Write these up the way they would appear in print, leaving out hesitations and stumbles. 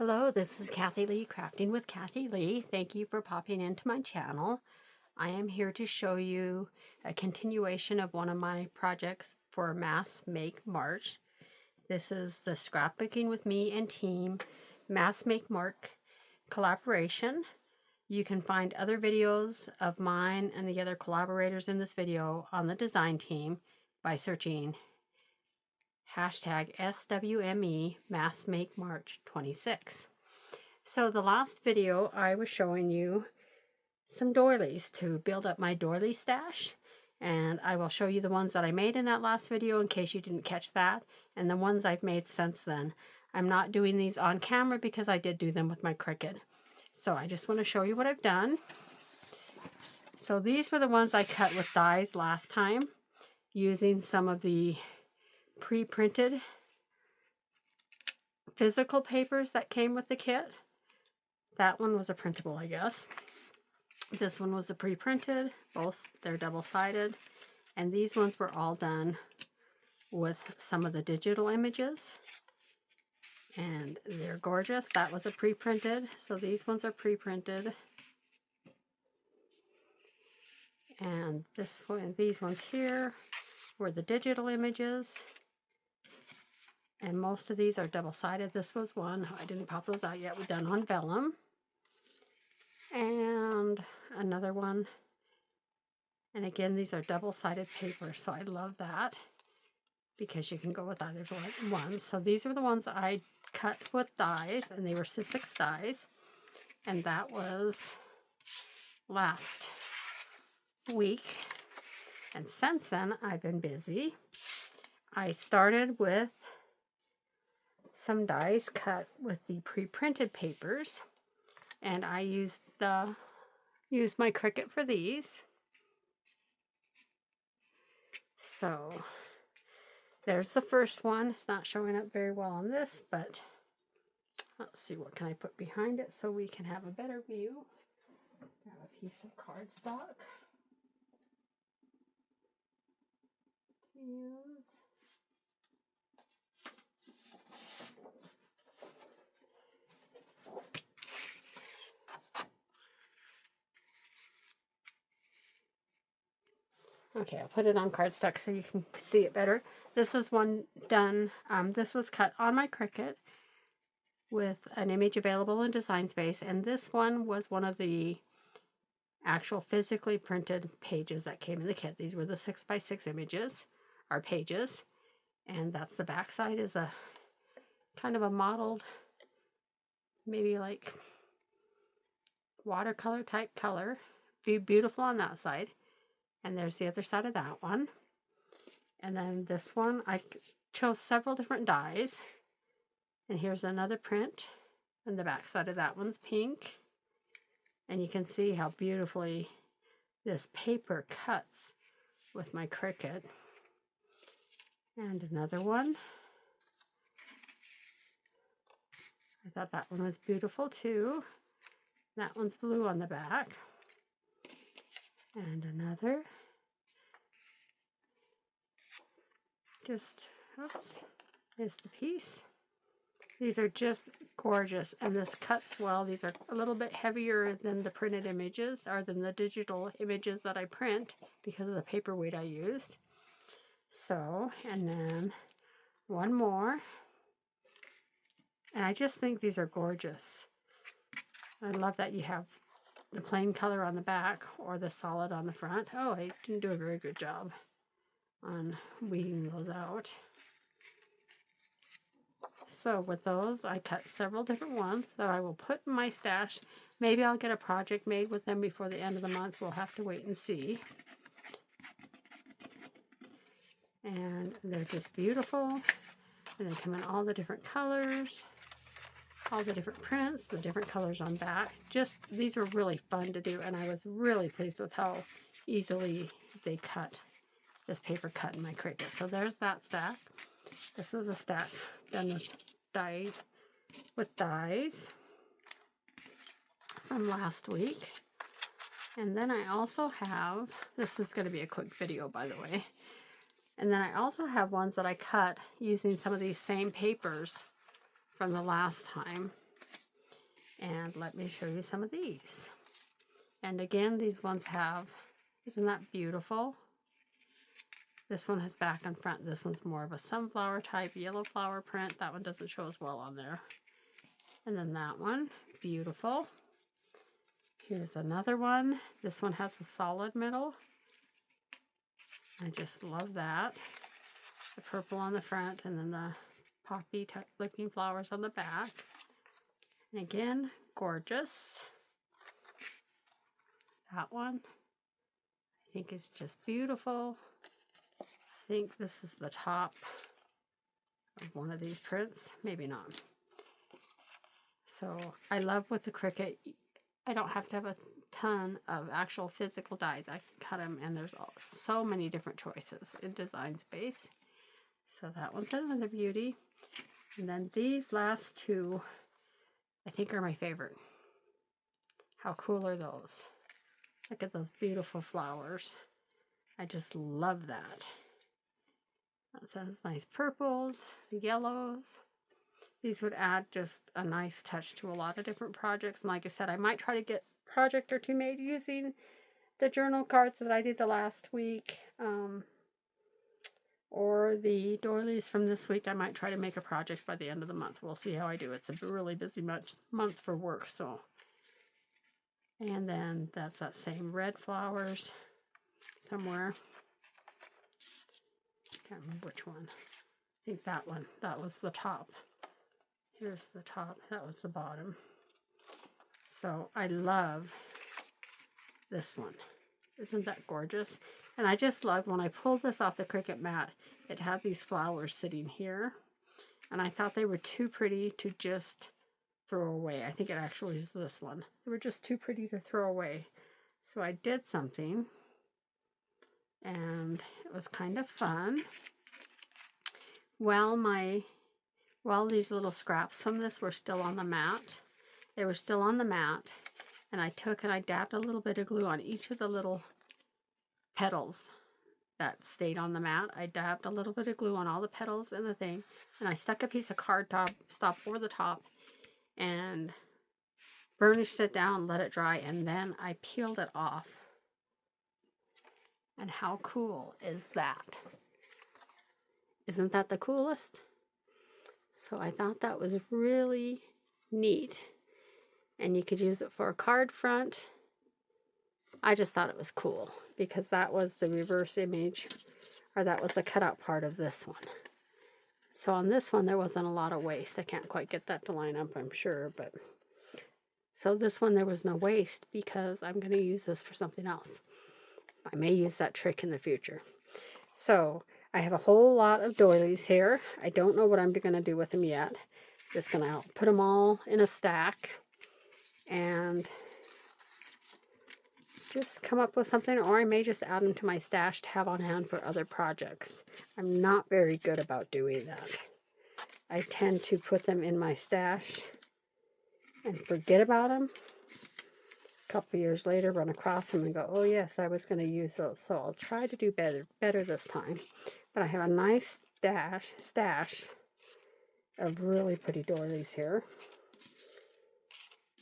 Hello, this is Kathi Lee, Crafting with Kathi Lee. Thank you for popping into my channel. I am here to show you a continuation of one of my projects for Mass Make March. This is the Scrapbooking with Me and Team Mass Make March collaboration. You can find other videos of mine and the other collaborators in this video on the design team by searching hashtag SWME Mass Make March 26. So the last video I was showing you some doilies to build up my doily stash, and I will show you the ones that I made in that last video in case you didn't catch that, and the ones I've made since then. I'm not doing these on camera because I did do them with my Cricut. So I just want to show you what I've done. So these were the ones I cut with dies last time using some of the pre-printed physical papers that came with the kit. That one was a printable, I guess. This one was a pre-printed. Both, they're double-sided. And these ones were all done with some of the digital images. And they're gorgeous. That was a pre-printed. So these ones are pre-printed. And this one, these ones here were the digital images. And most of these are double-sided. This was one. I didn't pop those out yet. We've done on vellum. And another one. And again, these are double-sided paper. So I love that because you can go with either one. So these are the ones I cut with dies. And they were 6 dies. And that was last week. And since then, I've been busy. I started with some dies cut with the pre-printed papers, and I used my Cricut for these. So there's the first one. It's not showing up very well on this, but let's see, what can I put behind it so we can have a better view. Grab a piece of cardstock to use. Okay, I'll put it on cardstock so you can see it better. This is one done. This was cut on my Cricut with an image available in Design Space, and this one was one of the actual physically printed pages that came in the kit. These were the 6x6 images, or pages, and that's the back side is a kind of a mottled, maybe like watercolor type color. Be beautiful on that side. And there's the other side of that one. And then this one, I chose several different dies. And here's another print. And the back side of that one's pink. And you can see how beautifully this paper cuts with my Cricut. And another one. I thought that one was beautiful too. That one's blue on the back. And another. Just, oops, there's the piece. These are just gorgeous, and this cuts well. These are a little bit heavier than the printed images, or than the digital images that I print because of the paper weight I used. So, and then one more. And I just think these are gorgeous. I love that you have the plain color on the back or the solid on the front. Oh, I didn't do a very good job on weeding those out. So with those, I cut several different ones that I will put in my stash. Maybe I'll get a project made with them before the end of the month. We'll have to wait and see. And they're just beautiful. And they come in all the different colors, all the different prints, the different colors on back. Just, these were really fun to do, and I was really pleased with how easily they cut. This paper cut in my Cricut. So there's that stack. This is a stack done with dies from last week. And then I also have, this is going to be a quick video by the way, and then I also have ones that I cut using some of these same papers from the last time. And let me show you some of these. And again, these ones have, isn't that beautiful? This one has back and front. This one's more of a sunflower type yellow flower print. That one doesn't show as well on there. And then that one, beautiful. Here's another one. This one has a solid middle. I just love that. The purple on the front and then the poppy looking flowers on the back. And again, gorgeous. That one I think is just beautiful. I think this is the top of one of these prints. Maybe not. So I love with the Cricut, I don't have to have a ton of actual physical dies. I can cut them and there's so many different choices in Design Space. So that one's another beauty. And then these last two I think are my favorite. How cool are those? Look at those beautiful flowers. I just love that. That says nice purples, yellows. These would add just a nice touch to a lot of different projects. And like I said, I might try to get a project or two made using the journal cards that I did the last week. Or the doilies from this week. I might try to make a project by the end of the month. We'll see how I do. It's a really busy month for work. So, and then that's that same red flowers somewhere. Can't remember which one. I think that one. That was the top. Here's the top. That was the bottom. So I love this one. Isn't that gorgeous? And I just love when I pulled this off the Cricut mat, it had these flowers sitting here. And I thought they were too pretty to just throw away. I think it actually is this one. They were just too pretty to throw away. So I did something. And it was kind of fun. While these little scraps from this were still on the mat, they were still on the mat. And I took and I dabbed a little bit of glue on each of the little petals that stayed on the mat. I dabbed a little bit of glue on all the petals and the thing, and I stuck a piece of cardstock over the top and burnished it down, let it dry, and then I peeled it off. And how cool is that? Isn't that the coolest? So I thought that was really neat, and you could use it for a card front. I just thought it was cool because that was the reverse image, or that was the cutout part of this one. So on this one there wasn't a lot of waste. I can't quite get that to line up, I'm sure, but so this one there was no waste because I'm going to use this for something else. I may use that trick in the future. So I have a whole lot of doilies here. I don't know what I'm going to do with them yet. Just going to put them all in a stack and just come up with something, or I may just add them to my stash to have on hand for other projects. I'm not very good about doing that. I tend to put them in my stash and forget about them. A couple years later, run across them and go, oh yes, I was going to use those. So I'll try to do better this time. But I have a nice stash of really pretty doilies here.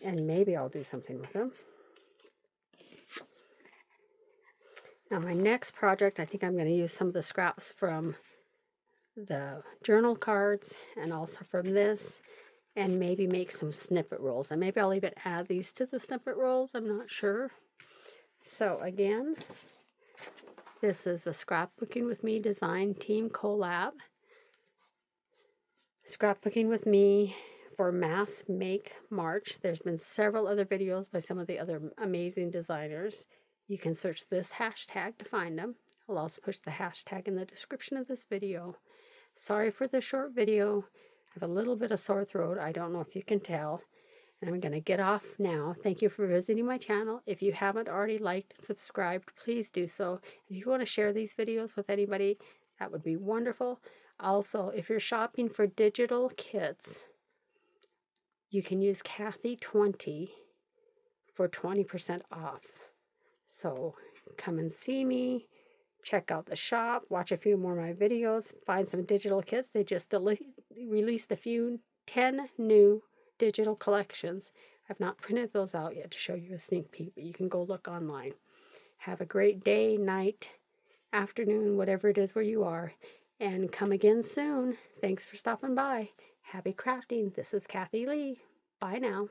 And maybe I'll do something with them. Now my next project, I think I'm going to use some of the scraps from the journal cards and also from this, and maybe make some snippet rolls. And maybe I'll even add these to the snippet rolls, I'm not sure. So again, this is a Scrapbooking with Me Design Team collab. Scrapbooking with Me for Mass Make March. There's been several other videos by some of the other amazing designers. You can search this hashtag to find them. I'll also push the hashtag in the description of this video. Sorry for the short video. I have a little bit of sore throat. I don't know if you can tell. And I'm going to get off now. Thank you for visiting my channel. If you haven't already liked and subscribed, please do so. And if you want to share these videos with anybody, that would be wonderful. Also, if you're shopping for digital kits, you can use Kathi20 for 20% off. So come and see me, check out the shop, watch a few more of my videos, find some digital kits. They just released 10 new digital collections I've not printed those out yet to show you a sneak peek, but you can go look online. Have a great day, night, afternoon, whatever it is where you are, and come again soon. Thanks for stopping by. Happy crafting. This is Kathi Lee. Bye now.